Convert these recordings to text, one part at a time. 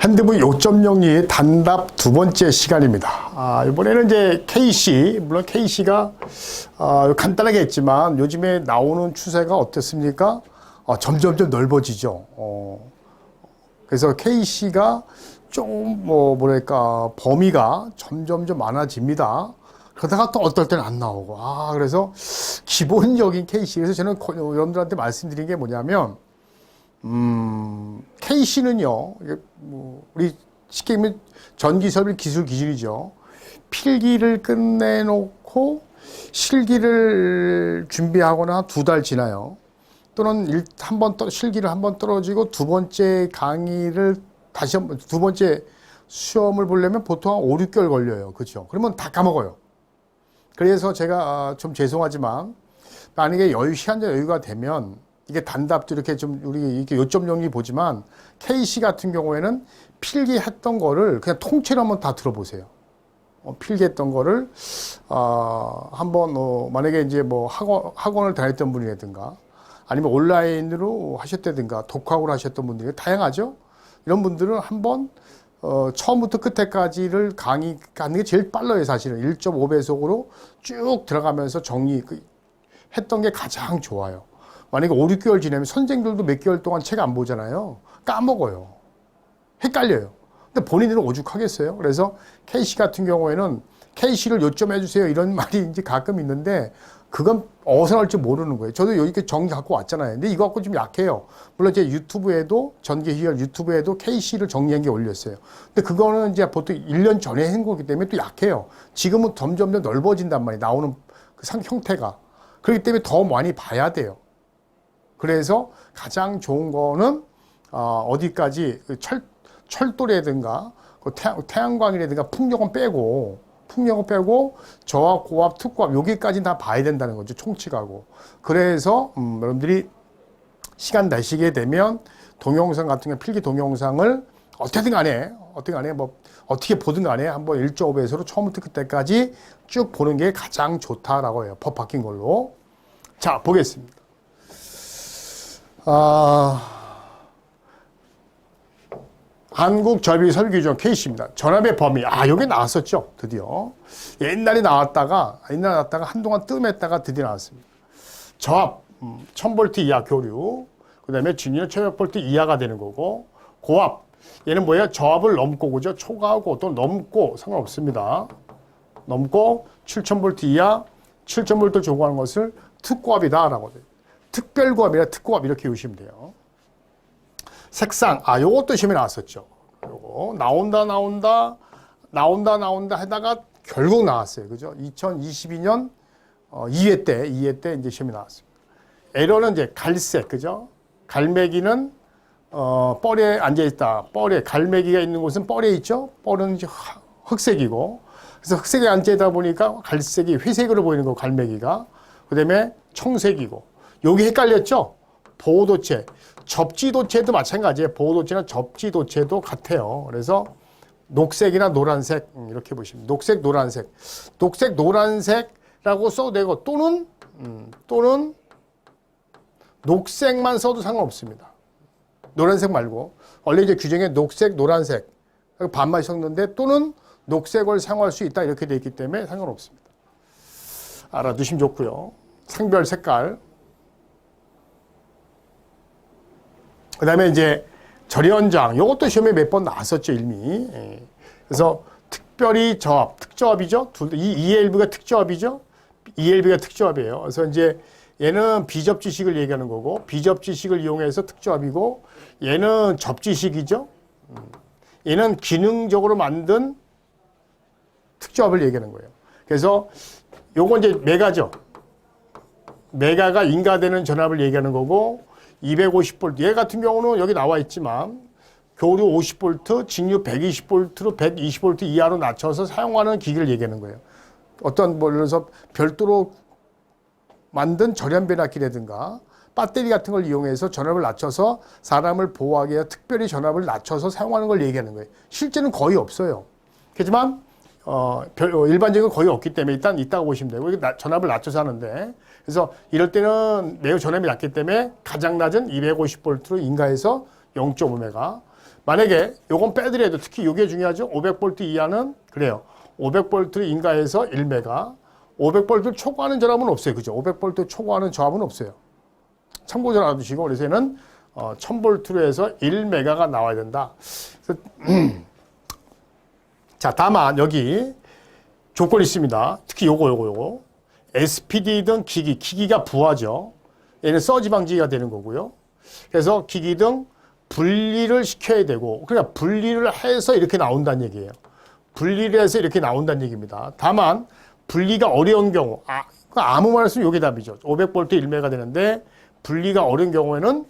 핸드북 요점 정리 단답 두 번째 시간입니다. 이번에는 이제 KC, 물론 KC가 간단하게 했지만 요즘에 나오는 추세가 어떻습니까? 점점점 넓어지죠. 그래서 KC가 좀 뭐랄까 범위가 점점점 많아집니다. 그러다가 또 어떨 때는 안 나오고. 그래서 기본적인 KC. 그래서 저는 여러분들한테 말씀드린 게 뭐냐면 KC는요, 우리 쉽게 얘기하면 전기설비 기술 기준이죠. 필기를 끝내놓고 실기를 준비하거나 두 달 지나요. 또는 실기를 한 번 떨어지고 두 번째 강의를 다시 두 번째 시험을 보려면 보통 한 5, 6개월 걸려요. 그렇죠? 그러면 다 까먹어요. 그래서 제가 좀 죄송하지만 만약에 시간적 여유가 되면 이게 단답도 이렇게 좀 우리 이렇게 요점 정리 보지만 KC 같은 경우에는 필기했던 거를 그냥 통째로 한번 다 들어보세요. 필기했던 거를 한번 만약에 이제 뭐 학원을 다녔던 분이라든가 아니면 온라인으로 하셨다든가 독학으로 하셨던 분들이 다양하죠. 이런 분들은 한번 처음부터 끝에까지를 강의 가는 게 제일 빨라요. 사실은 1.5배속으로 쭉 들어가면서 정리했던 게 가장 좋아요. 만약에 5, 6개월 지나면 선생들도 몇 개월 동안 책 안 보잖아요. 까먹어요. 헷갈려요. 근데 본인들은 오죽하겠어요. 그래서 KC 같은 경우에는 KC를 요점해 주세요. 이런 말이 이제 가끔 있는데 그건 어디서 나올지 모르는 거예요. 저도 여기 정리 갖고 왔잖아요. 근데 이거 갖고 좀 약해요. 물론 제 유튜브에도 전기희열 유튜브에도 KC를 정리한 게 올렸어요. 근데 그거는 이제 보통 1년 전에 한 거기 때문에 또 약해요. 지금은 점점 더 넓어진단 말이에요. 나오는 그 형태가. 그렇기 때문에 더 많이 봐야 돼요. 그래서 가장 좋은 거는 어디까지 철도라든가 태양광이라든가 풍력은 빼고 저하, 고압, 특고압 여기까지는 다 봐야 된다는 거죠. 총칙하고. 그래서 여러분들이 시간 내시게 되면 동영상 같은 거 필기 동영상을 어떻게 보든 간에 한번 1.5배속으로 처음부터 끝까지 쭉 보는 게 가장 좋다라고 해요. 법 바뀐 걸로. 자, 보겠습니다. 한국절비설비규정 KC입니다. 전압의 범위. 여기 나왔었죠. 드디어. 옛날에 나왔다가 한동안 뜸했다가 드디어 나왔습니다. 저압, 1000V 이하 교류. 그 다음에 진유는 1500V 이하가 되는 거고. 고압. 얘는 뭐예요? 저압을 넘고, 그죠? 초과하고 또 넘고 상관없습니다. 넘고 7000V 이하, 7000V 조구하는 것을 특고압이다라고 돼요. 특별고압이라 특고압 이렇게 보시면 돼요. 색상, 요것도 시험에 나왔었죠. 요거 나온다 하다가 결국 나왔어요. 그죠? 2022년 2회 때 이제 시험이 나왔습니다. 에러는 이제 갈색, 그죠? 갈매기는 뻘에 앉아있다. 뻘에 갈매기가 있는 곳은 뻘에 있죠? 뻘은 이제 흑색이고, 그래서 흑색에 앉아있다 보니까 갈색이 회색으로 보이는 거 갈매기가. 그 다음에 청색이고. 여기 헷갈렸죠? 보호도체. 접지도체도 마찬가지예요. 보호도체나 접지도체도 같아요. 그래서 녹색이나 노란색 이렇게 보시면 녹색, 노란색. 녹색, 노란색라고 써도 되고 또는 녹색만 써도 상관없습니다. 노란색 말고 원래 이제 규정에 녹색, 노란색 반만 썼는데 또는 녹색을 사용할 수 있다 이렇게 되어 있기 때문에 상관없습니다. 알아두시면 좋고요. 상별 색깔. 그 다음에 이제 절연장, 요것도 시험에 몇 번 나왔었죠, 이미. 그래서 특별히 저압, 특저압이죠. ELV가 특저압이죠. ELV가 특저압이에요. 그래서 이제 얘는 비접지식을 얘기하는 거고, 비접지식을 이용해서 특저압이고, 얘는 접지식이죠. 얘는 기능적으로 만든 특저압을 얘기하는 거예요. 그래서 요건 이제 메가죠. 메가가 인가되는 전압을 얘기하는 거고, 250V. 얘 같은 경우는 여기 나와 있지만 교류 50V, 직류 120V로 120V 이하로 낮춰서 사용하는 기기를 얘기하는 거예요. 어떤 예를 들어서 별도로 만든 절연 변압기라든가 배터리 같은 걸 이용해서 전압을 낮춰서 사람을 보호하기 위해 특별히 전압을 낮춰서 사용하는 걸 얘기하는 거예요. 실제는 거의 없어요. 하지만 일반적인 건 거의 없기 때문에 일단 있다고 보시면 되고, 전압을 낮춰서 하는데, 그래서 이럴 때는 매우 전압이 낮기 때문에 가장 낮은 250V로 인가해서 0.5메가, 만약에 요건 빼드려도 특히 요게 중요하죠. 500V 이하는 그래요. 500V를 인가해서 1메가. 500V를 초과하는 전압은 없어요. 그죠? 500V 초과하는 저압은 없어요. 참고로 알아두시고, 그래서 얘는 1000V로 해서 1메가가 나와야 된다. 그래서 자, 다만 여기 조건이 있습니다. 특히 요거. SPD 등 기기가 부하죠. 얘는 서지 방지가 되는 거고요. 그래서 기기 등 분리를 시켜야 되고, 그러니까 분리를 해서 이렇게 나온다는 얘기예요. 분리를 해서 이렇게 나온다는 얘기입니다. 다만 분리가 어려운 경우, 아무 말 없으면 요게 답이죠. 500V 1메가 되는데 분리가 어려운 경우에는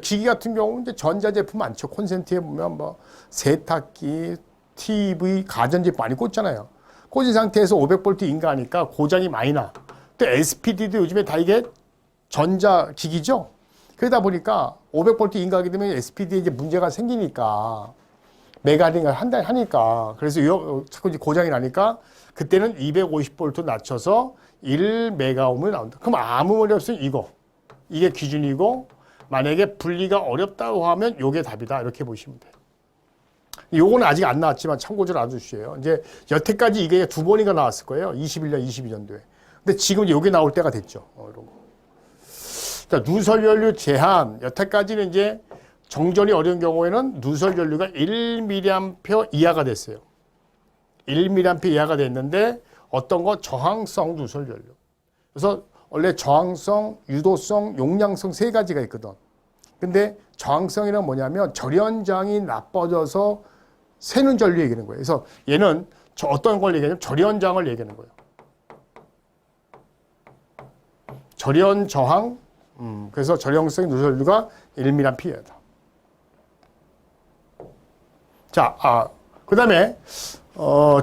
기기 같은 경우는 이제 전자제품 많죠. 콘센트에 보면 뭐 세탁기, TV, 가전제품 많이 꽂잖아요. 꽂은 상태에서 500V 인가하니까 고장이 많이 나. 또 SPD도 요즘에 다 이게 전자기기죠. 그러다 보니까 500V 인가하게 되면 SPD에 이제 문제가 생기니까 메가링을 하니까 그래서 자꾸 이제 고장이 나니까 그때는 250V 낮춰서 1메가옴을 나온다. 그럼 아무 말이 없으면 이게 기준이고 만약에 분리가 어렵다고 하면 요게 답이다. 이렇게 보시면 돼요. 요거는 아직 안 나왔지만 참고를 알아주시에요. 이제 여태까지 이게 두 번이나 나왔을 거예요. 21년, 22년도에. 근데 지금 요게 나올 때가 됐죠. 이런 거. 자, 누설 연료 제한. 여태까지는 이제 정전이 어려운 경우에는 누설 연료가 1mA 이하가 됐어요. 1mA 이하가 됐는데 어떤 거 저항성 누설 연료. 그래서 원래 저항성, 유도성, 용량성 세 가지가 있거든. 근데 저항성이란 뭐냐면 절연장이 나빠져서 새는 전류 얘기하는 거예요. 그래서 얘는 어떤 걸 얘기하냐면 절연장을 얘기하는 거예요. 절연 저항, 그래서 절연성 누설류가 1mA다. 자, 그 다음에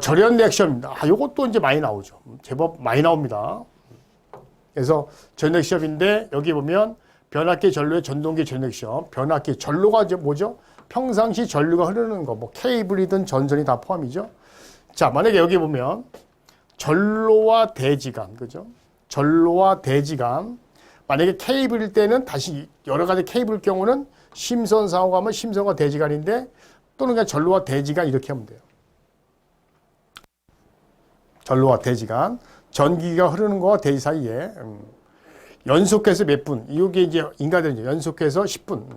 절연 리액션입니다. 요것도 이제 많이 나오죠. 제법 많이 나옵니다. 그래서 절연 리액션인데 여기 보면 변압기 전류의 전동기 절연 리액션. 변압기 전로가 이제 뭐죠? 평상시 전류가 흐르는 거, 뭐 케이블이든 전선이 다 포함이죠. 자, 만약에 여기 보면 전로와 대지간, 그죠? 전로와 대지간. 만약에 케이블일 때는 다시 여러 가지 케이블 경우는 심선 사고가 하면 심선과 대지간인데 또는 그냥 전로와 대지간 이렇게 하면 돼요. 전로와 대지간. 전기가 흐르는 거와 대지 사이에 연속해서 몇 분, 이게 이제 인가되는 연속해서 10분.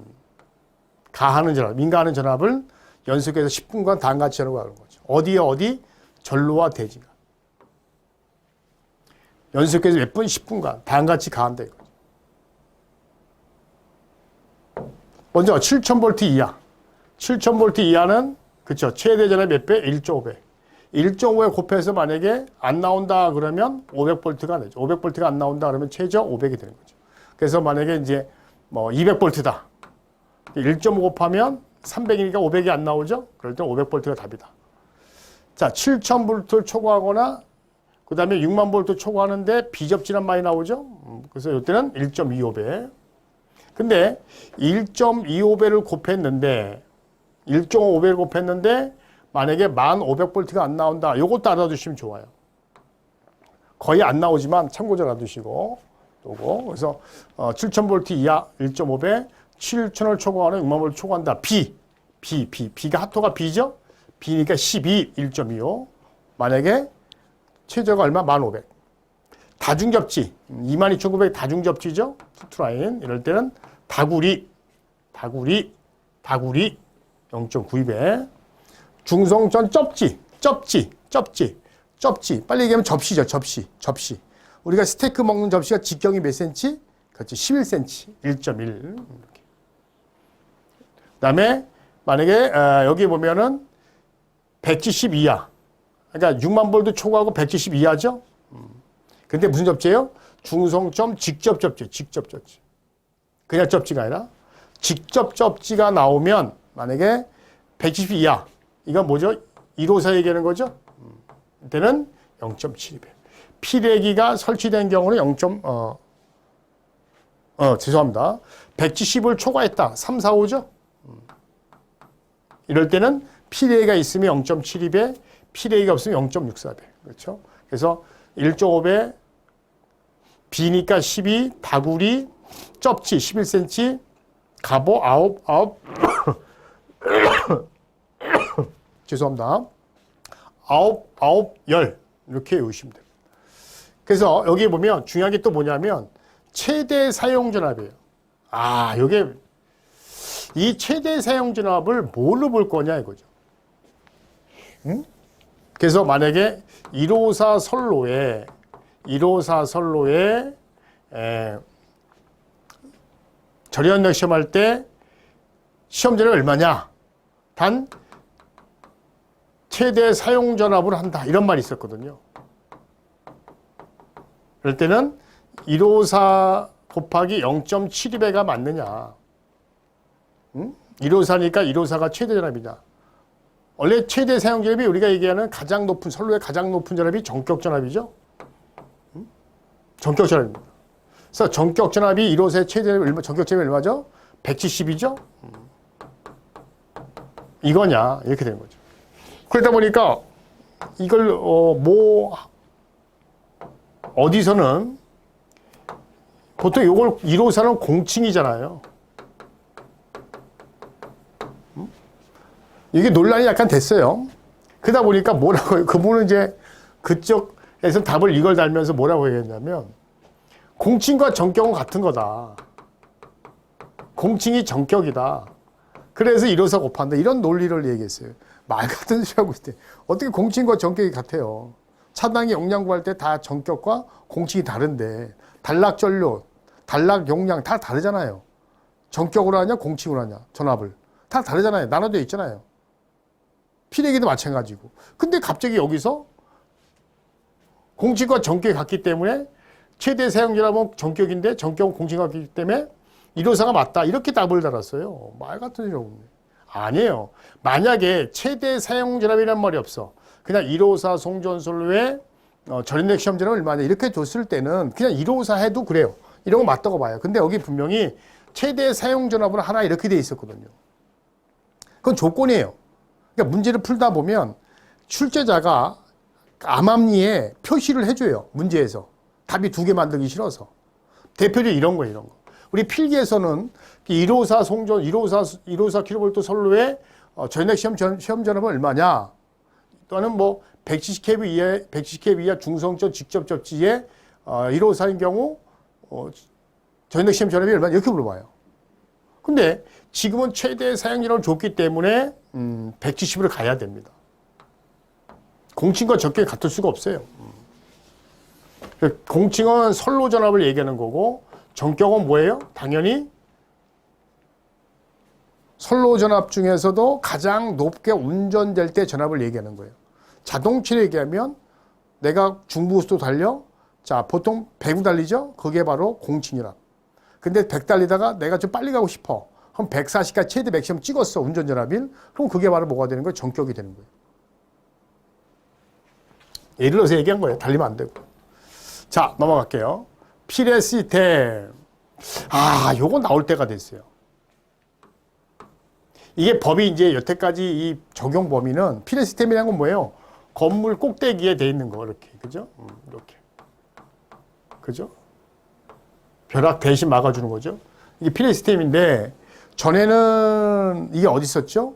가하는 전압, 민가하는 전압을 연속해서 10분간 단같이 하라고 하는 거죠. 어디? 전로와 대지간. 연속해서 몇 분? 10분간 단같이 가한다 이거죠. 먼저 7000V 이하. 7000V 이하는 그쵸 최대 전압 몇 배? 1.5배. 1.5에 곱해서 만약에 안 나온다 그러면 500V가 되죠. 500V가 안 나온다 그러면 최저 500이 되는 거죠. 그래서 만약에 이제 뭐 200V다. 1.5 곱하면 300이니까 500이 안 나오죠? 그럴 때 500V가 답이다. 자, 7000V 초과하거나 그 다음에 60000V 초과하는데 비접진압 많이 나오죠? 그래서 이때는 1.25배. 근데 1.25배를 곱했는데 1.5배를 곱했는데 만약에 1500V가 안 나온다. 요것도 알아두시면 좋아요. 거의 안 나오지만 참고로 알아두시고 요거. 그래서 7000V 이하 1.5배 7000을 초과하는 60000V를 초과한다. B가 하토가 B죠? B니까 12, 1.25. 만약에 최저가 얼마? 1500. 다중접지. 22900 다중접지죠? 투트라인. 이럴 때는 다구리 0.92배. 중성전 쩝지. 빨리 얘기하면 접시죠. 접시. 우리가 스테이크 먹는 접시가 직경이 몇 cm? 그렇지. 11cm. 1.1. 이렇게. 그다음에 만약에 여기 보면은 170 이하. 그러니까 60000V 초과하고 170 이하죠? 근데 무슨 접지예요? 중성점 직접 접지. 그냥 접지가 아니라 직접 접지가 나오면 만약에 170 이하. 이건 뭐죠? 1호사 얘기하는 거죠? 이때는 0.72배. 피레기가 설치된 경우는 170을 초과했다. 3, 4, 5죠? 이럴 때는 피레기가 있으면 0.72배, 피레기가 없으면 0.64배. 그렇죠? 그래서 1.5배, B니까 12, 다구리, 쩝지 11cm, 갑오 9, 죄송합니다. 아홉, 열 이렇게 외우시면 돼요. 그래서 여기 보면 중요한 게 또 뭐냐면 최대 사용 전압이에요. 요게 이 최대 사용 전압을 뭘로 볼 거냐 이거죠. 응? 그래서 만약에 154 선로에 절연력 시험할 때 시험 전압이 얼마냐? 단 최대 사용 전압으로 한다. 이런 말이 있었거든요. 그럴 때는 154 곱하기 0.72배가 맞느냐. 154니까 154가 최대 전압이냐. 원래 최대 사용 전압이 우리가 얘기하는 가장 높은, 선로의 가장 높은 전압이 전격 전압이죠. 전격 전압입니다. 그래서 전격 전압이 154의 최대 전격 전압이 얼마죠? 170이죠? 이거냐. 이렇게 되는 거죠. 그러다 보니까 이걸 어디서는 보통 이걸 154는 공칭이잖아요. 이게 논란이 약간 됐어요. 그러다 보니까 뭐라고, 그분은 이제 그쪽에서 답을 이걸 달면서 뭐라고 얘기했냐면, 공칭과 전격은 같은 거다. 공칭이 전격이다. 그래서 154 곱한다. 이런 논리를 얘기했어요. 말 같은 소리 하고 있대. 어떻게 공칭과 전격이 같아요? 차단기 용량 구할 때 다 전격과 공칭이 다른데, 단락 전류, 단락 용량 다 다르잖아요. 전격으로 하냐, 공칭으로 하냐, 전압을. 다 다르잖아요. 나눠져 있잖아요. 피레기도 마찬가지고. 근데 갑자기 여기서 공칭과 전격이 같기 때문에 최대 사용 전압은 전격인데 전격은 공칭과 같기 때문에 154가 맞다. 이렇게 답을 달았어요. 말 같은 소리 없네. 아니에요. 만약에 최대 사용 전압이란 말이 없어. 그냥 154 송전선로의 절연력 시험 전압은 얼마냐 이렇게 줬을 때는 그냥 154 해도 그래요. 이런 거 맞다고 봐요. 근데 여기 분명히 최대 사용 전압으로 하나 이렇게 돼 있었거든요. 그건 조건이에요. 그러니까 문제를 풀다 보면 출제자가 암암리에 표시를 해줘요. 문제에서. 답이 2개 만들기 싫어서. 대표적으로 이런 거예요. 이런 거. 우리 필기에서는 154 송전, 154 kV 선로의 전력 시험 전압은 얼마냐? 또는 뭐 170kV 이하 중성적 직접 접지에 154인 경우 전력 시험 전압이 얼마냐? 이렇게 물어봐요. 근데 지금은 최대 사용 전압을 줬기 때문에 170으로 가야 됩니다. 공칭과 적격이 같을 수가 없어요. 공칭은 선로 전압을 얘기하는 거고 전격은 뭐예요? 당연히 선로 전압 중에서도 가장 높게 운전될 때 전압을 얘기하는 거예요. 자동차를 얘기하면 내가 중부고속도 달려. 자, 보통 100 달리죠? 그게 바로 공칭이라. 근데 100 달리다가 내가 좀 빨리 가고 싶어. 그럼 140까지 최대 맥시멈 찍었어. 운전 전압인. 그럼 그게 바로 뭐가 되는 거예요? 전격이 되는 거예요. 예를 들어서 얘기한 거예요. 달리면 안 되고. 자, 넘어갈게요. 피레 시스템. 요거 나올 때가 됐어요. 이게 법이 이제 여태까지 이 적용 범위는 피레 시스템이라는 건 뭐예요? 건물 꼭대기에 돼 있는 거, 이렇게. 그죠? 이렇게. 그죠? 벼락 대신 막아주는 거죠. 이게 피레 시스템인데, 전에는 이게 어디 있었죠?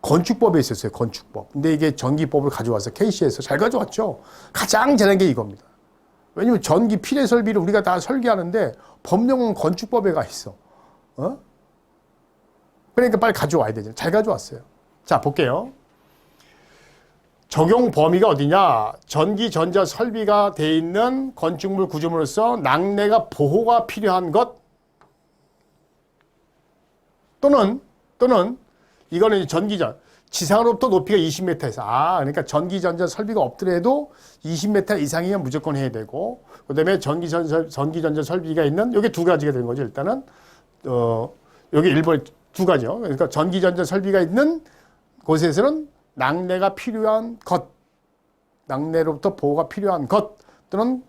건축법에 있었어요, 건축법. 근데 이게 전기법을 가져와서 KC에서 잘 가져왔죠? 가장 잘한 게 이겁니다. 왜냐면 전기 피레 설비를 우리가 다 설계하는데 법령은 건축법에 가 있어. 그러니까 빨리 가져와야 되죠. 잘 가져왔어요. 자, 볼게요. 적용 범위가 어디냐? 전기 전자 설비가 돼 있는 건축물 구조물로서 낙뢰가 보호가 필요한 것 또는 이거는 전기전 지상으로부터 높이가 20m에서 그러니까 전기전자 설비가 없더라도 20m 이상이면 무조건 해야 되고 그다음에 전기전자 설비가 있는 여기 두 가지가 되는 거죠. 일단은 여기 1번에 두 가지요. 그러니까 전기전자 설비가 있는 곳에서는 낙뢰가 필요한 것, 낙뢰로부터 보호가 필요한 것 또는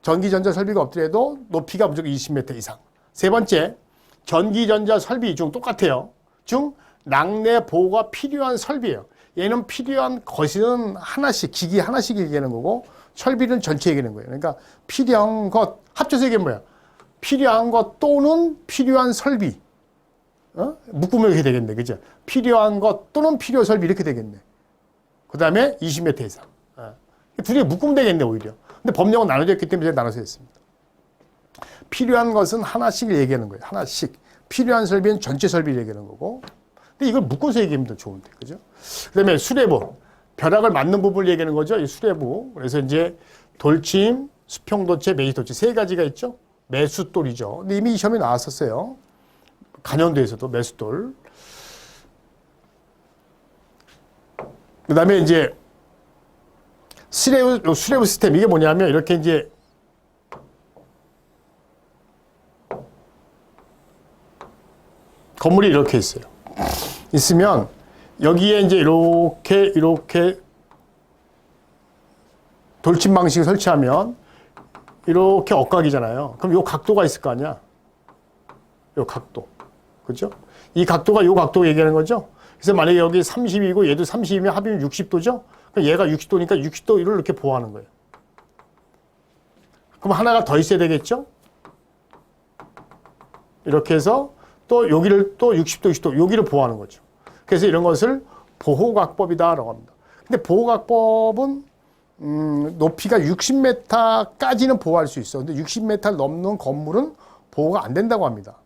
전기전자 설비가 없더라도 높이가 무조건 20m 이상. 세 번째, 전기전자 설비 중 똑같아요. 중 낙뢰 보호가 필요한 설비예요. 얘는 필요한 것은 하나씩, 기기 하나씩 얘기하는 거고 설비는 전체 얘기하는 거예요. 그러니까 필요한 것, 합쳐서 이게 뭐야? 필요한 것 또는 필요한 설비. 묶으면 이렇게 되겠네. 그죠? 필요한 것 또는 필요 설비 이렇게 되겠네. 그 다음에 20m 이상. 두 개 묶으면 되겠네, 오히려. 근데 법령은 나눠져 있기 때문에 나눠서 했습니다. 필요한 것은 하나씩 얘기하는 거예요. 하나씩. 필요한 설비는 전체 설비를 얘기하는 거고. 근데 이걸 묶어서 얘기하면 더 좋은데, 그죠? 그 다음에 수레부. 벼락을 맞는 부분을 얘기하는 거죠. 이 수레부. 그래서 이제 돌침, 수평도체, 매시도체 세 가지가 있죠. 매숫돌이죠. 근데 이미 시험에 나왔었어요. 간연도에서도 매숫돌. 그 다음에 이제 수레부 시스템. 이게 뭐냐면 이렇게 이제 건물이 이렇게 있어요. 있으면 여기에 이제 이렇게 돌침 방식을 설치하면 이렇게 억각이잖아요. 그럼 요 각도가 있을 거 아니야. 요 각도. 그죠? 이 각도가 요 각도 얘기하는 거죠. 그래서 만약에 여기 30이고 얘도 30이면 합이면 60도죠? 그럼 얘가 60도니까 60도를 이렇게 보호하는 거예요. 그럼 하나가 더 있어야 되겠죠? 이렇게 해서 또 여기를 또 60도, 60도 여기를 보호하는 거죠. 그래서 이런 것을 보호각법이다라고 합니다. 근데 보호각법은 높이가 60m까지는 보호할 수 있어. 근데 60m 넘는 건물은 보호가 안 된다고 합니다.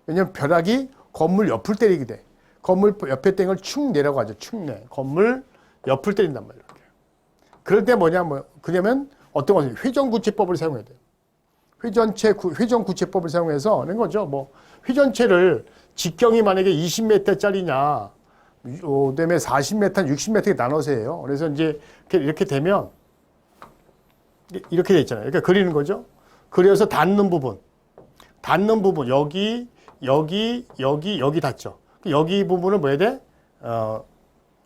왜냐하면 벼락이 건물 옆을 때리게 돼. 건물 옆에 땡을 축 내라고 하죠. 축내. 건물 옆을 때린단 말이에요. 그럴 때 그냐면 어떤 것이 회전구체법을 사용해야 돼요. 회전구체법을 사용해서 하는 거죠. 회전체를 직경이 만약에 20m짜리냐, 그다음에 40m, 60m에 나눠서 해요. 그래서 이제 이렇게 되면 이렇게 돼 있잖아요. 그러니까 그리는 거죠. 그려서 닿는 부분 여기 닿죠. 여기 부분을 뭐 해야 돼?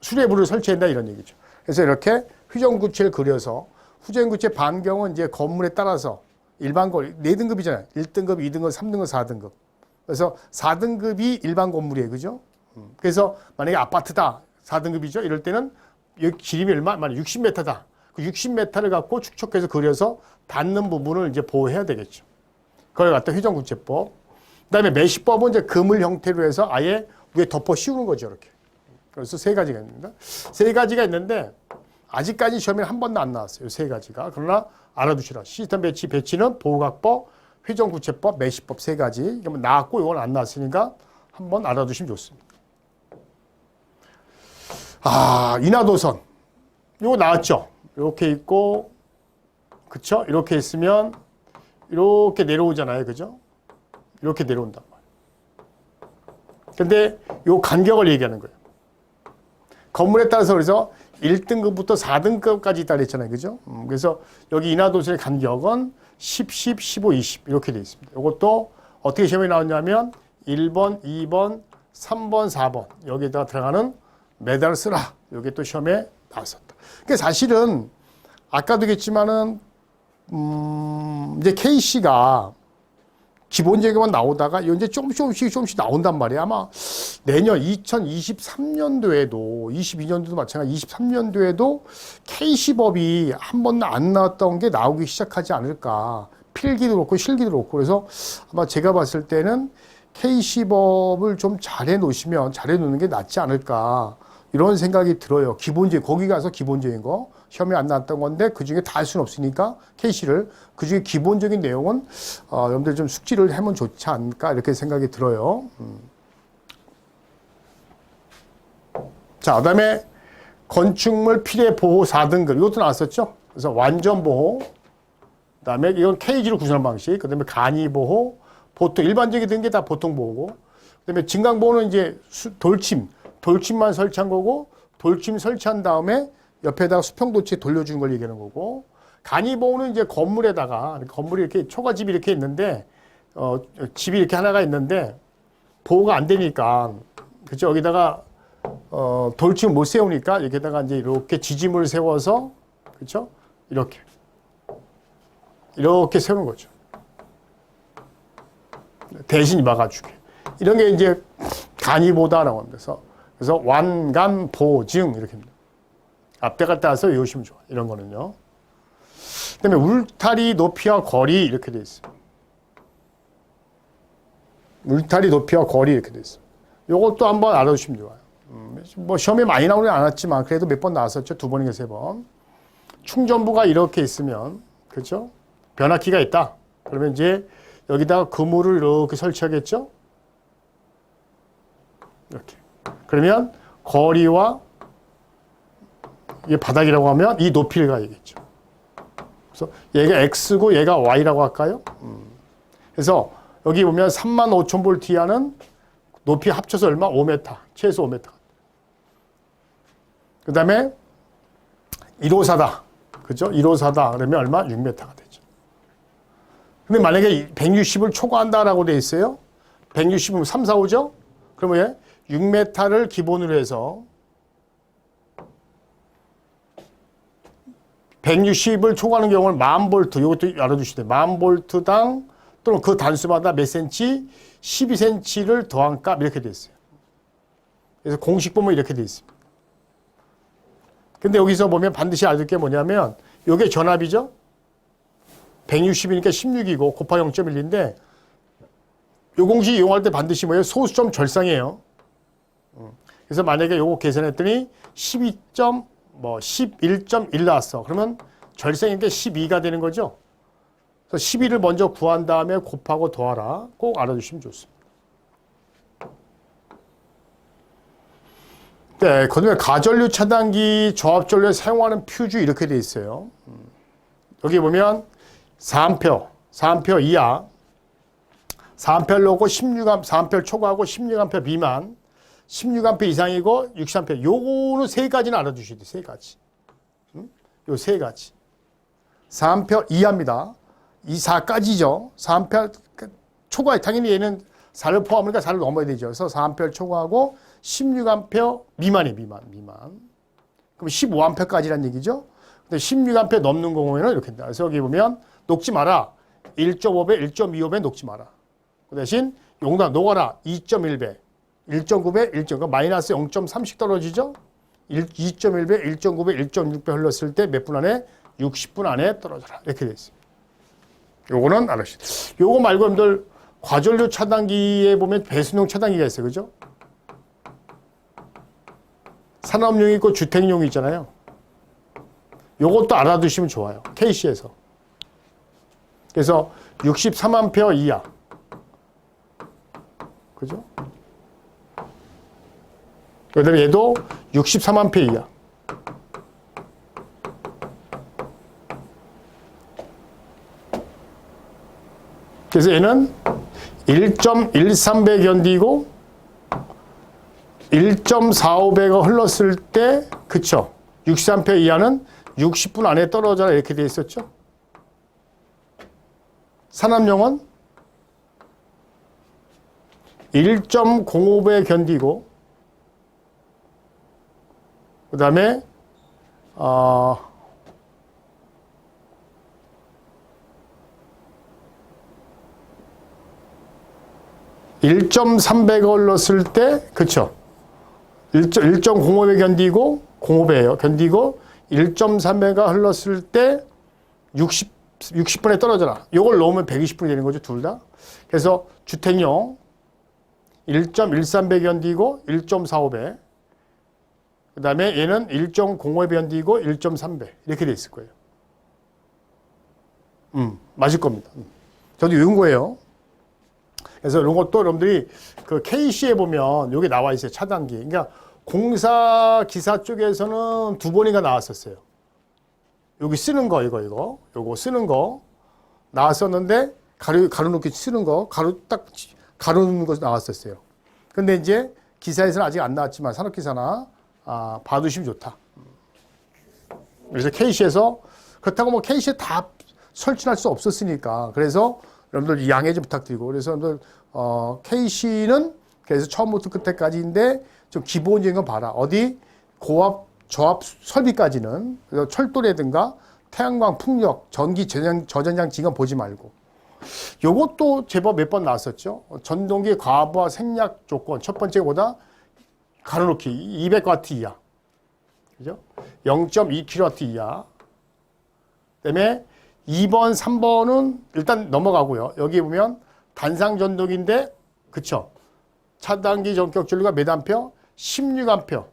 수레부를 설치한다 이런 얘기죠. 그래서 이렇게 회전구체를 그려서 회전구체 반경은 이제 건물에 따라서 일반 건물 4등급이잖아요. 1등급, 2등급, 3등급, 4등급. 그래서 4등급이 일반 건물이에요. 그죠? 그래서 만약에 아파트다. 4등급이죠. 이럴 때는 여기 지름이 얼마? 만약 60m다. 그 60m를 갖고 축척해서 그려서 닿는 부분을 이제 보호해야 되겠죠. 그걸 갖다 회전구체법. 그다음에 매시법은 이제 그물 형태로 해서 아예 위에 덮어 씌우는 거죠. 이렇게. 그래서 세 가지가 있습니다. 세 가지가 있는데 아직까지 시험에 한 번도 안 나왔어요. 세 가지가. 그러나 알아두시라. 시스템 배치는 보호각법, 회전구체법, 매시법 세 가지. 그러면 나왔고 이건 안 나왔으니까 한번 알아두시면 좋습니다. 인하도선. 이거 나왔죠? 이렇게 있고, 그쵸? 이렇게 있으면 이렇게 내려오잖아요. 그죠? 이렇게 내려온단 말이에요. 근데 요 간격을 얘기하는 거예요. 건물에 따라서 그래서 1등급부터 4등급까지 있다 그랬잖아요. 그죠? 그래서 여기 인하도선의 간격은 10, 10, 15, 20 이렇게 되어 있습니다. 이것도 어떻게 시험에 나왔냐면 1번, 2번, 3번, 4번 여기에다가 들어가는 메달을 쓰라. 이게 또 시험에 나왔었다. 그러니까 사실은 아까도 얘기했지만은 이제 KC가 기본적으로만 나오다가 이제 조금씩 나온단 말이에요. 아마 내년 2023년도에도 22년도도 마찬가지 23년도에도 KC법이 한 번도 안 나왔던 게 나오기 시작하지 않을까. 필기도 그렇고 실기도 그렇고. 그래서 아마 제가 봤을 때는 KC법을 좀 잘해 놓는 게 낫지 않을까. 이런 생각이 들어요. 거기 가서 기본적인 거, 시험에 안 나왔던 건데 그 중에 다 할 수는 없으니까 KC를 그 중에 기본적인 내용은 여러분들 좀 숙지를 하면 좋지 않을까 이렇게 생각이 들어요. 자, 그다음에 건축물 피해 보호 4등급 이것도 나왔었죠. 그래서 완전 보호, 그다음에 이건 KG로 구성하는 방식, 그다음에 간이 보호, 보통 일반적인 게 다 보통 보호고, 그다음에 증강 보호는 이제 돌침만 설치한 거고, 돌침 설치한 다음에 옆에다가 수평도체 돌려주는 걸 얘기하는 거고, 간이보호는 이제 건물이 이렇게 초가집이 이렇게 있는데, 집이 이렇게 하나가 있는데, 보호가 안 되니까, 그죠? 여기다가, 돌침을 못 세우니까, 여기다가 이제 이렇게 지짐을 세워서, 그죠? 이렇게 세우는 거죠. 대신 막아주게. 이런 게 이제 간이보다라고 합니다. 그래서 완간, 보증 이렇게 합니다. 앞뒤가 따라서 외우시면 좋아. 이런 거는요. 그다음에 울타리 높이와 거리 이렇게 돼 있어요. 울타리 높이와 거리 이렇게 돼 있어요. 요것도 한번 알아두시면 좋아요. 뭐 시험에 많이 나오진 않았지만 그래도 몇 번 나왔었죠. 2번인가 3번. 충전부가 이렇게 있으면, 그렇죠? 변압기가 있다. 그러면 이제 여기다가 그물을 이렇게 설치하겠죠? 이렇게. 그러면 거리와 이게 바닥이라고 하면 이 높이를 가야겠죠. 그래서 얘가 X고 얘가 Y라고 할까요? 그래서 여기 보면 35,000V 이하는 높이 합쳐서 얼마? 5m. 최소 5m. 그 다음에 154다. 그죠? 154다. 그러면 얼마? 6m가 되죠. 근데 만약에 160을 초과한다라고 돼 있어요. 160이면 3, 4, 5죠? 그러면 6m를 기본으로 해서 160을 초과하는 경우는 10,000V, 이것도 알아두시면 돼요. 10,000V당 또는 그 단수마다 몇 cm, 12cm를 더한 값 이렇게 돼 있어요. 그래서 공식 보면 이렇게 돼 있습니다. 근데 여기서 보면 반드시 알아둘 게 뭐냐면 이게 전압이죠. 160이니까 16이고 곱하기 0.1인데 이 공식 이용할 때 반드시 뭐예요? 소수점 절상이에요. 그래서 만약에 요거 계산했더니 11.1 나왔어. 그러면 절상인데 12가 되는 거죠. 그래서 12를 먼저 구한 다음에 곱하고 더하라. 꼭 알아두시면 좋습니다. 네, 그다음에 가전류 차단기 조합전류에 사용하는 퓨즈 이렇게 돼 있어요. 여기 보면 4A 이하, 4A 로고 4A 초과하고 16A 미만, 16A 이상이고 60A. 요거는 세 가지는 알아두셔야 돼요. 세 가지. 요 세 가지. 4A 이하입니다. 이 4까지죠. 4A 초과, 당연히 얘는 4를 포함하니까 4를 넘어야 되죠. 그래서 4A 초과하고 16A 미만이 미만. 그럼 15A까지란 얘기죠. 근데 16A 넘는 경우에는 이렇게 된다. 그래서 여기 보면 녹지 마라. 1.5배, 1.25배 녹지 마라. 그 대신 용단 녹아라. 2.1배, 1.9배, 1.9배, 마이너스 0.3씩 떨어지죠. 2.1배, 1.9배, 1.6배 흘렀을 때 몇 분 안에? 60분 안에 떨어져라. 이렇게 돼 있어요. 요거는 알아주세요. 요거 말고 여러분들 과전류 차단기에 보면 배수용 차단기가 있어요. 그죠? 산업용이 있고 주택용이 있잖아요. 요것도 알아두시면 좋아요. KC에서. 그래서 63A 이하. 그죠? 그 다음에 얘도 63A 이하. 그래서 얘는 1.13배 견디고 1.45배가 흘렀을 때, 그쵸? 63A 이하는 60분 안에 떨어져라 이렇게 돼 있었죠? 산업용은 1.05배 견디고, 그 다음에, 1.3배가 흘렀을 때, 그쵸? 1.05배 견디고, 05배예요. 견디고, 1.3배가 흘렀을 때 60분에 떨어져라. 이걸 넣으면 120분이 되는 거죠, 둘 다. 그래서 주택용 1.13배 견디고 1.45배. 그 다음에 얘는 1.05배 견디고 1.3배. 이렇게 돼 있을 거예요. 맞을 겁니다. 저도 외운 거예요. 그래서 이런 것도 여러분들이 그 KC에 보면 여기 나와 있어요. 차단기. 그러니까 공사 기사 쪽에서는 2번이가 나왔었어요. 여기 쓰는 거, 요거 쓰는 거 나왔었는데, 가로놓기 쓰는 거, 가로놓는 거 나왔었어요. 근데 이제 기사에서는 아직 안 나왔지만, 산업기사나, 봐두시면 좋다. 그래서 KC에서, 그렇다고 뭐 KC에 다 설치할 수 없었으니까, 그래서 여러분들 양해 좀 부탁드리고, 그래서 여러분들, KC는 그래서 처음부터 끝에까지인데, 좀 기본적인 거 봐라. 어디 고압, 저압 설비까지는 그래서 철도라든가 태양광, 풍력, 전기, 저전장치 이건 보지 말고. 요것도 제법 몇 번 나왔었죠. 전동기 과부하 생략 조건 첫 번째보다 가로놓기 200W 이하, 그죠? 0.2kW 이하. 그다음에 2번, 3번은 일단 넘어가고요. 여기 보면 단상 전동인데, 그쵸? 차단기 전격 전류가 몇 암페어? 16암페어.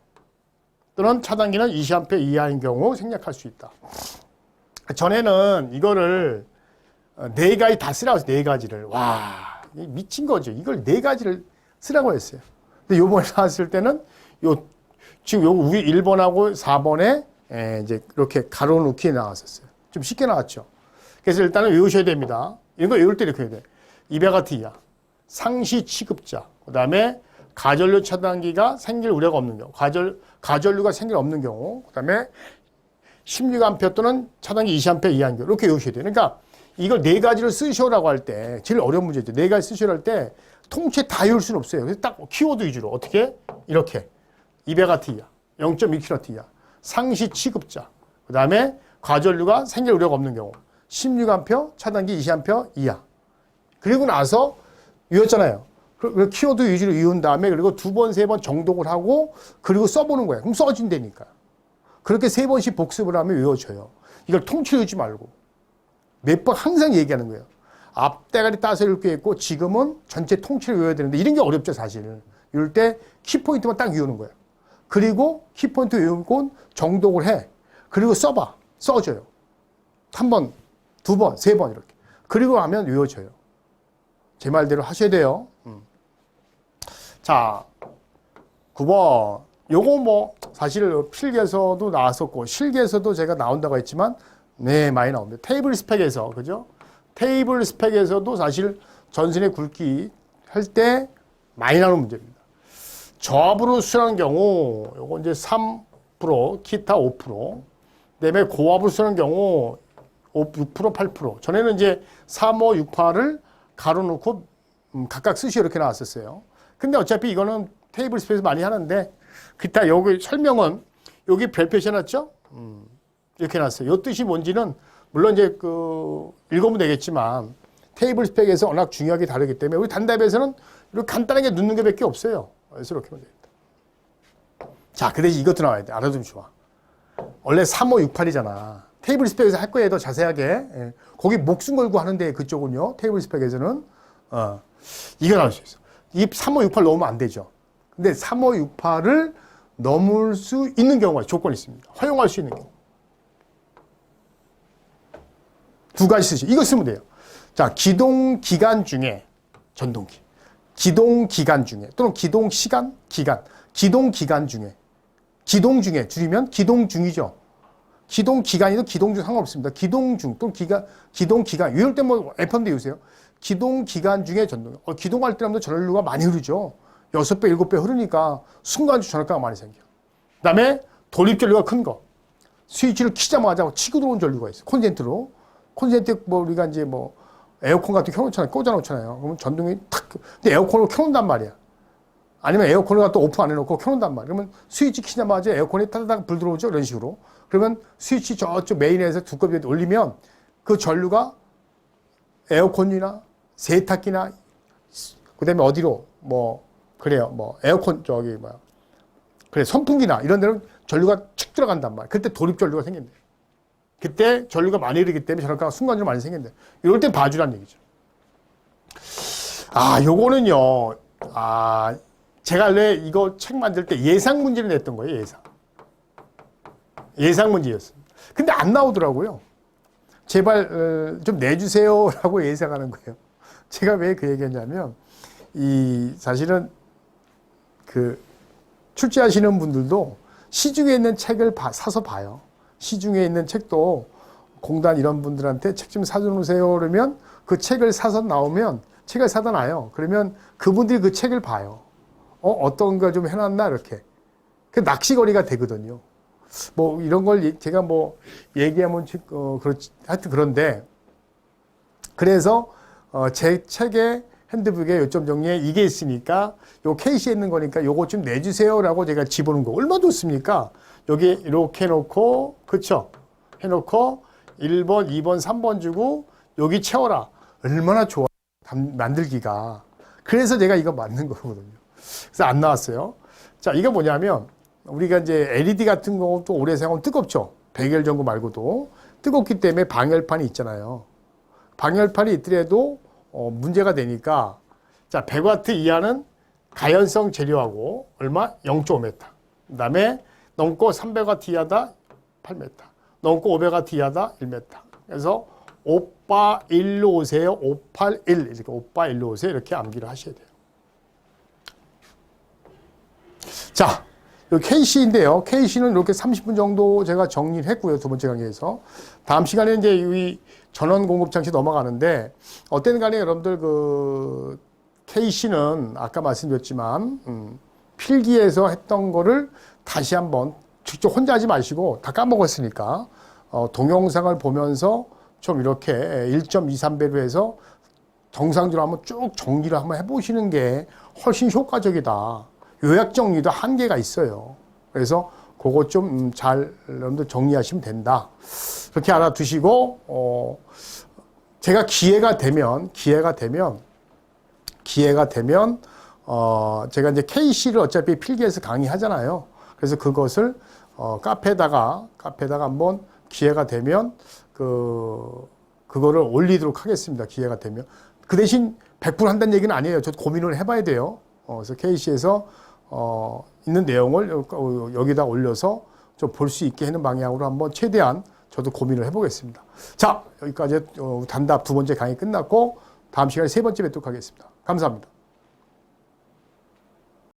또는 차단기는 20암페어 이하인 경우 생략할 수 있다. 전에는 이거를 네 가지 다 쓰라고 했어요. 네 가지를. 와, 미친 거죠. 이걸 네 가지를 쓰라고 했어요. 근데 요번에 나왔을 때는 지금 요 위 1번하고 4번에 이제 이렇게 가로 놓기 나왔었어요. 좀 쉽게 나왔죠. 그래서 일단은 외우셔야 됩니다. 이런 거 외울 때 이렇게 해야 돼. 이와 같은 이하. 상시 취급자. 그 다음에 가전류 차단기가 생길 우려가 없는 경우. 가전류가 생길 없는 경우. 그 다음에 16A 또는 차단기 20A 이하인 경우. 이렇게 외우셔야 돼요. 그러니까 이걸 네 가지를 쓰시오라고 할 때, 제일 어려운 문제죠. 네 가지 쓰시오라고 할 때, 통째 다 외울 수는 없어요. 그래서 딱 키워드 위주로. 어떻게? 이렇게. 200W 이하. 0.2kW 이하. 상시 취급자. 그 다음에 과전류가 생길 우려가 없는 경우. 16A, 차단기 20A 이하. 그리고 나서 외웠잖아요. 그 키워드 위주로 외운 다음에 그리고 두 번, 세 번 정독을 하고 그리고 써보는 거예요. 그럼 써진다니까. 그렇게 세 번씩 복습을 하면 외워져요. 이걸 통째로 외우지 말고. 몇 번 항상 얘기하는 거예요. 앞대가리 따서 읽고 있고 지금은 전체 통째로 외워야 되는데 이런 게 어렵죠, 사실. 이럴 때 키포인트만 딱 외우는 거예요. 그리고 키포인트 외우고 정독을 해. 그리고 써봐. 써줘요. 한 번, 두 번, 세 번 이렇게. 그리고 하면 외워져요. 제 말대로 하셔야 돼요. 자, 9번. 요거 뭐 사실 필기에서도 나왔었고 실기에서도 제가 나온다고 했지만 네, 많이 나옵니다. 테이블 스펙에서, 그죠? 테이블 스펙에서도 사실 전선의 굵기 할 때 많이 나오는 문제입니다. 저압으로 수술하는 경우, 요거 이제 3%, 기타 5%, 그다음에 고압으로 수술하는 경우 6%, 8%. 전에는 이제 3, 5, 6, 8을 가로 놓고 각각 쓰시오 이렇게 나왔었어요. 근데 어차피 이거는 테이블 스펙에서 많이 하는데, 기타 여기 설명은 여기 별표시 해놨죠? 이렇게 해놨어요. 이 뜻이 뭔지는 물론 이제 읽어보면 되겠지만 테이블 스펙에서 워낙 중요하게 다르기 때문에 우리 단답에서는 이렇게 간단하게 넣는 게 밖에 없어요. 그래서 이렇게 하면 됩니다. 자, 그 대신 이것도 나와야 돼. 알아두면 좋아. 원래 3568이잖아. 테이블 스펙에서 할 거예요. 더 자세하게. 예. 거기 목숨 걸고 하는데 그쪽은요. 테이블 스펙에서는 이거 나올 수 있어. 이 3568 넣으면 안 되죠. 근데 3568을 넘을 수 있는 경우가 조건이 있습니다. 허용할 수 있는 경우. 두 가지 쓰시죠. 이거 쓰면 돼요. 자, 기동 기간 중에 전동기. 기동 기간 중에 또는 기동 시간, 기간. 기동 기간 중에. 기동 중에 줄이면 기동 중이죠. 기동 기간이든 기동 중 상관없습니다. 기동 중 또는 기동 기간. 이럴 때 뭐 F&D 유세요. 기동 기간 중에 전동. 기동할 때라면 전류가 많이 흐르죠. 6배, 7배 흐르니까 순간적으로 전압가가 많이 생겨. 그 다음에 돌입 전류가 큰 거. 스위치를 키자마자 치고 들어온 전류가 있어요. 콘센트로. 콘센트 뭐 우리가 이제 뭐 에어컨 같은 거 켜놓잖아요. 꽂아놓잖아요. 그러면 전동이 탁. 근데 에어컨을 켜놓는단 말이야. 아니면 에어컨을 갖다 오픈 안 해놓고 켜놓는단 말이야. 그러면 스위치 키자마자 에어컨이 타다닥 불 들어오죠. 이런 식으로. 그러면 스위치 저쪽 메인에서 두꺼비 올리면 그 전류가 에어컨이나 세탁기나 그다음에 어디로 뭐 그래요. 뭐 에어컨 저기 뭐야. 그래 선풍기나 이런 데는 전류가 칙 들어간단 말이야. 그때 돌입 전류가 생긴대. 그때 전류가 많이 흐르기 때문에 전압가가 순간적으로 많이 생긴대. 이럴 땐 봐주란 얘기죠. 아, 요거는요. 아, 제가 원래 이거 책 만들 때 예상 문제를 냈던 거예요. 예상 문제였습니다. 근데 안 나오더라고요. 제발 좀 내주세요라고 예상하는 거예요. 제가 왜 그 얘기했냐면 사실은 출제하시는 분들도 시중에 있는 책을 사서 봐요. 시중에 있는 책도 공단 이런 분들한테 책 좀 사주세요 그러면 그 책을 사서 나오면 책을 사다 놔요. 그러면 그분들이 그 책을 봐요. 어떤 거 좀 해놨나 이렇게. 그 낚시거리가 되거든요. 뭐 이런 걸 제가 뭐 얘기하면 하여튼 그런데 그래서 제 책에 핸드북에 요점 정리에 이게 있으니까 요 케이스에 있는 거니까 요거 좀 내주세요라고 제가 집어넣은 거 얼마나 좋습니까? 여기 이렇게 해놓고 그쵸? 해놓고 1번, 2번, 3번 주고 여기 채워라. 얼마나 좋아 만들기가. 그래서 제가 이거 만든 거거든요. 그래서 안 나왔어요. 자, 이거 뭐냐면 우리가 이제 LED 같은 것도 오래 사용하면 뜨겁죠. 백열 전구 말고도 뜨겁기 때문에 방열판이 있잖아요. 방열판이 있더라도 문제가 되니까 자 100W 이하는 가연성 재료하고 얼마? 0.5m. 그 다음에 넘고 300와 D하다 8m. 넘고 500와 D하다 1m. 그래서 오빠 일로 오세요. 581 이렇게 오빠 일로 오세요. 이렇게 암기를 하셔야 돼요. 자, KC인데요. KC는 이렇게 30분 정도 제가 정리를 했고요. 두 번째 강의에서. 다음 시간에 이제 이 전원 공급 장치 넘어가는데, 어떤 간에 여러분들 그 KC는 아까 말씀드렸지만, 필기에서 했던 거를 다시 한번 직접 혼자 하지 마시고 다 까먹었으니까, 동영상을 보면서 좀 이렇게 1.23배로 해서 정상적으로 한번 쭉 정리를 한번 해보시는 게 훨씬 효과적이다. 요약 정리도 한계가 있어요. 그래서 그거 좀 잘 여러분들 정리하시면 된다. 그렇게 알아두시고 제가 기회가 되면 제가 이제 KC를 어차피 필기해서 강의하잖아요. 그래서 그것을 카페에다가 한번 기회가 되면 그거를 올리도록 하겠습니다. 기회가 되면. 그 대신 100% 한다는 얘기는 아니에요. 저도 고민을 해봐야 돼요. 그래서 KC에서 있는 내용을 여기다 올려서 좀 볼 수 있게 하는 방향으로 한번 최대한 저도 고민을 해보겠습니다. 자, 여기까지 단답 두 번째 강의 끝났고 다음 시간에 세 번째 뵙도록 하겠습니다. 감사합니다.